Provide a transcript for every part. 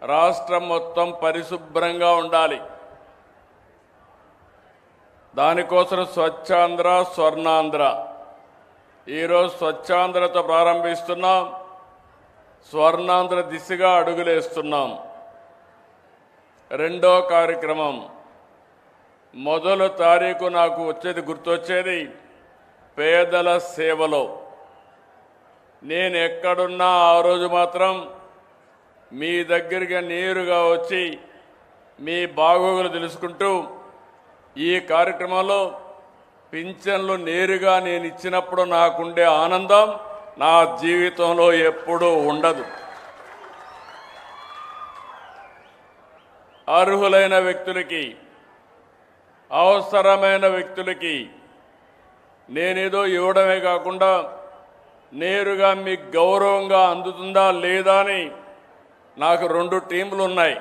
రాష్ట్రం మొత్తం పరిశుభ్రంగా ఉండాలి. దానికోసం స్వచ్ఛాంధ్ర, స్వర్ణాంధ్ర. ఈరోజు స్వచ్ఛాంధ్రతో ప్రారంభిస్తున్నాం, స్వర్ణాంధ్ర దిశగా అడుగులేస్తున్నాం. రెండో కార్యక్రమం మొదలు తారీఖు నాకు గుర్తొచ్చేది పేదల సేవలో. నేను ఎక్కడున్నా ఆ రోజు మాత్రం మీ దగ్గరికి నేరుగా వచ్చి మీ బాగోగులు తెలుసుకుంటూ ఈ కార్యక్రమంలో పింఛన్లు నేరుగా నేను ఇచ్చినప్పుడు నాకుండే ఆనందం నా జీవితంలో ఎప్పుడూ ఉండదు. అర్హులైన వ్యక్తులకి, అవసరమైన వ్యక్తులకి నేనేదో ఇవ్వడమే కాకుండా నేరుగా మీకు గౌరవంగా అందుతుందా లేదా అని నాకు 2 టీంలు ఉన్నాయి.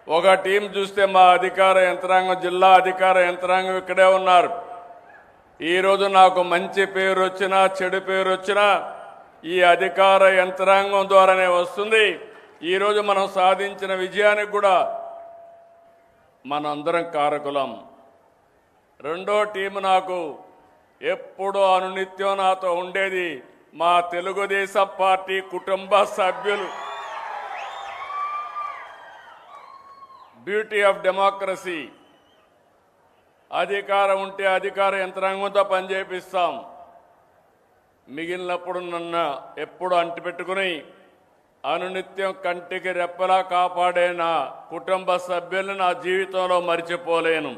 ఒక టీం చూస్తే మా అధికార యంత్రాంగం, జిల్లా అధికార యంత్రాంగం ఇక్కడే ఉన్నారు. ఈరోజు నాకు మంచి పేరు వచ్చినా చెడు పేరు వచ్చినా ఈ అధికార యంత్రాంగం ద్వారానే వస్తుంది. ఈరోజు మనం సాధించిన విజయానికి కూడా మనందరం కారకులం. రెండో టీం నాకు ఎప్పుడూ అనునిత్యం నాతో ఉండేది మా తెలుగుదేశం పార్టీ కుటుంబ సభ్యులు. Beauty of democracy. అధికారం ఉంటే అధికార యంత్రాంగంతో పనిచేపిస్తాం. మిగిలినప్పుడు నన్ను ఎప్పుడు అంటిపెట్టుకుని అనునిత్యం కంటికి రెప్పలా కాపాడే నా కుటుంబ సభ్యులను నా జీవితంలో మరిచిపోలేను.